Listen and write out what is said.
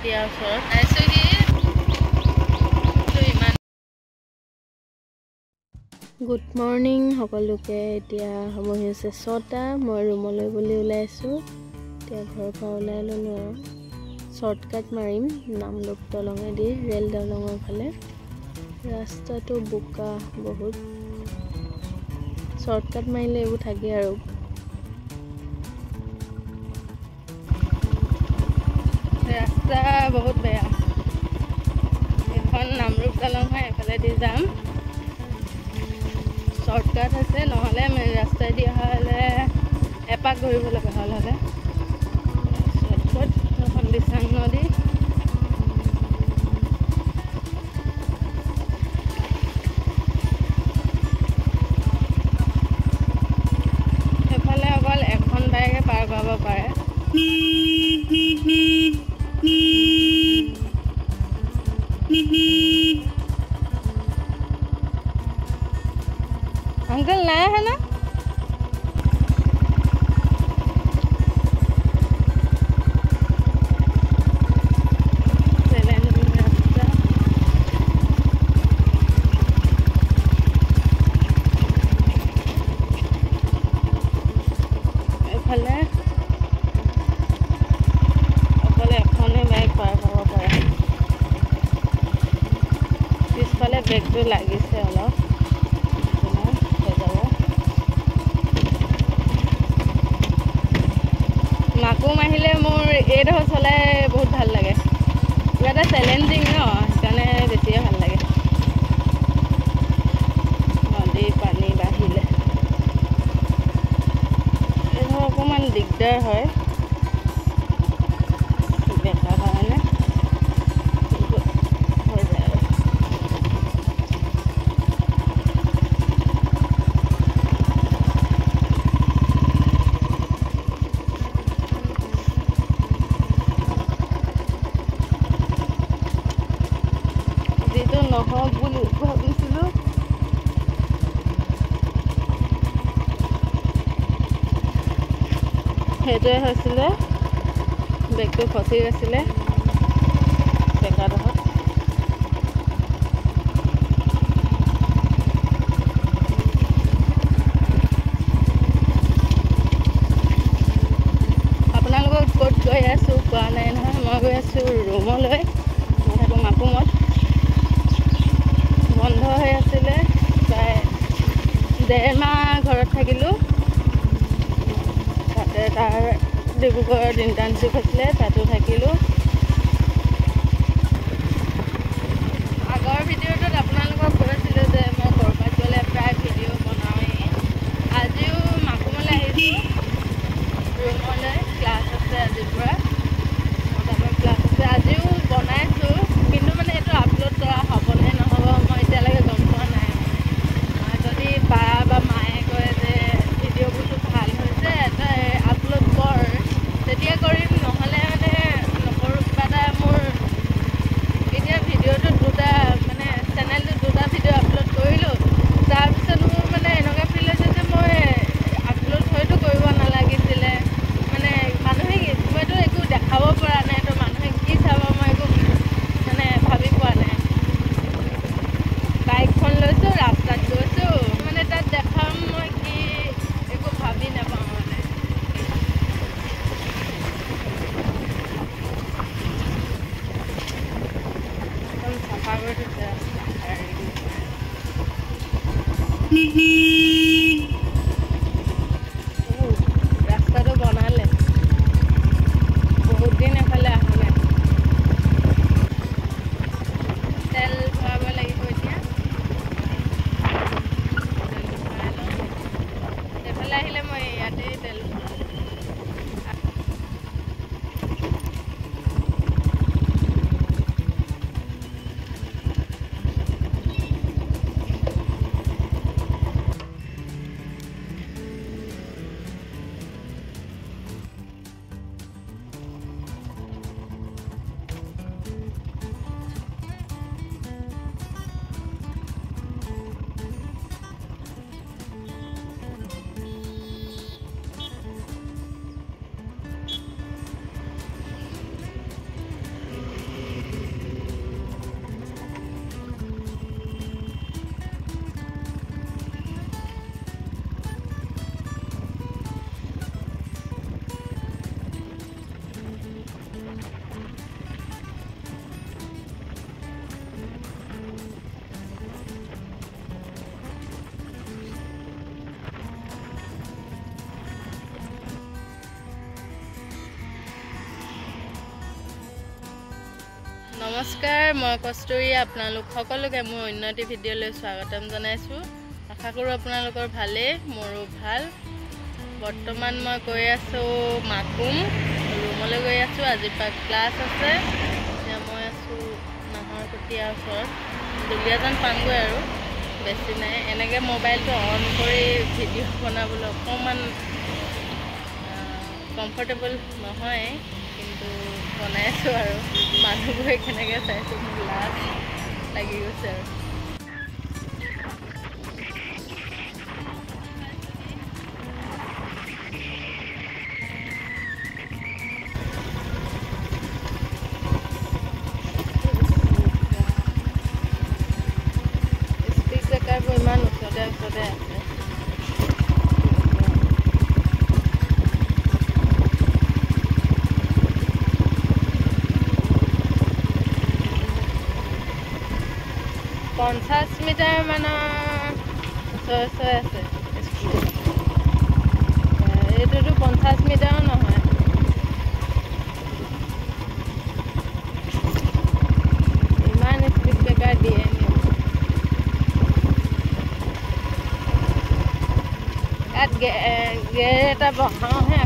এতিয়া ওচৰত আইছোহি ইমান। গুড মৰ্ণিং সকলোকে। এতিয়া সময় হৈছে 6টা। মই ৰুমলৈ বুলি ওলাইছোঁ। এতিয়া ঘৰৰ পৰা ওলাই ল'লোঁ আৰু শ্বৰ্টকাট মাৰিম নামৰূপ দলঙেদি ৰেল দলঙৰ ফালে। ৰাস্তাটো বোকা বহুত, শ্বৰ্টকাট মাৰিলে এইবোৰ থাকে আৰু। ৰাস্তা বহুত বেয়া। এখন নামৰূপ দলং হয়, এফালেদি যাম। শ্বৰ্টকাট আছে, নহ'লে মেইন ৰাস্তাইদি অহা হ'লে এপাক ঘূৰিব লগা হ'ল হ'লে। শ্বৰ্টকাট এখন দিচাং নদী। সেইফালে অকল এখন বাইকে পাৰ কৰাব পাৰে। अंकल नया है ना? এফালে অকল এখনে বাইক পাৰ কৰিব পাৰে। পিছফালে ব্ৰেকটো লাগিছে অলপ। মাকুম আহিলে মোৰ এইডোখৰ চলাই বহুত ভাল লাগে। কিবা এটা চেলেঞ্জিং ন, সেইকাৰণে বেছিয়ে ভাল লাগে। নদীৰ পানী বাঢ়িলে এইডোখৰ অকণমান দিগদাৰ হয় বেকাৰ কাৰণে, কিন্তু হৈ যায় আৰু। যিটো নহওক বুলি ভাবিছিলোঁ সেইটোৱে হৈছিলে। বেগটো ফচি গৈছিলে বেকাৰডোখৰত। আপোনালোকক ক'ত গৈ আছোঁ কোৱা নাই নহয়। মই গৈ আছোঁ ৰুমলৈ। মই থাকোঁ মাকুমত। বন্ধ হৈ আছিলে, প্ৰায় 1.5 মাহ ঘৰত থাকিলোঁ। তাতে তাৰ ডিব্ৰুগড়ত ইণ্টাৰ্ণশ্বিপ হৈছিলে, তাতো থাকিলোঁ। আগৰ ভিডিঅ'টোত আপোনালোকক কৈছিলোঁ যে মই ক'ৰবাত গ'লে প্ৰায় ভিডিঅ' বনাওঁৱেই। আজিও মাকুমলৈ আহিছোঁ ৰুমলৈ। ক্লাছ আছে আজিৰ পৰা, 9টাৰ পৰা ক্লাছ আছে। আজিও বনাইছোঁ, কিন্তু মানে এইটো আপলোড কৰা হ'বনে নহ'ব মই এতিয়ালৈকে গম পোৱা নাই। যদি বা মায়ে কয় যে ভিডিঅ'বোৰতো ভাল হৈছে তই আপলোড কৰ, তেতিয়া কৰিম, নহ'লে মানে নকৰোঁ। কিবা এটা মোৰ এতিয়া ভিডিঅ'টোত মানে চেনেলটোত 2টা ভিডিঅ' আপলোড কৰিলোঁ। তাৰপিছত মোৰ মানে এনেকুৱা ফিল হৈছে যে মই আপলোড হয়তো কৰিব নালাগিছিলে। মানে মানুহে মইতো একো দেখাব পৰা নাই, তো মানুহে কি চাব মই একো মানে ভাবি পোৱা নাই। বাইকখন লৈছোঁ, ৰাস্তাত গৈছোঁ, মানে তাত দেখাম মই কি একো ভাবি নাপাওঁ মানে। একদম চাফা কৰি থৈছে ৰাস্তাটো বনালে। বহুত দিন এফালে অহা নাই। তেল ভৰাব লাগিব এতিয়া। তেলটো ভৰাই লওঁ। এইফালে আহিলে মই ইয়াতেই তেল ভৰাওঁ। নমস্কাৰ, মই কস্তুৰী। আপোনালোক সকলোকে মোৰ উন্নতি ভিডিঅ'লৈ স্বাগতম জনাইছোঁ। আশা কৰোঁ আপোনালোকৰ ভালেই, মোৰো ভাল। বৰ্তমান মই গৈ আছোঁ মাকুম ৰুমলৈ গৈ আছোঁ। আজিৰ পৰা ক্লাছ আছে। এতিয়া মই আছোঁ নাহৰকটীয়াৰ ওচৰত, দুলীয়াজান পামগৈ আৰু বেছি নাই। এনেকৈ মোবাইলটো অন কৰি ভিডিঅ' বনাবলৈ অকণমান কমফৰ্টেবল নহয়, কিন্তু বনাই আছোঁ আৰু মানুহবোৰে কেনেকৈ চাইছোঁ মোৰ লাজ লাগি গৈছে আৰু। স্পীড ব্ৰেকাৰবোৰ ইমান ওচৰতে আছে। পঞ্চাছ মিটাৰ মানৰ ওচৰে আছে স্কুল। এইটোতো 50 মিটাৰো নহয়। ইমান স্পীড ব্ৰেকাৰ দিয়ে নি? ইয়াত গেৰ এটা বহাওঁহে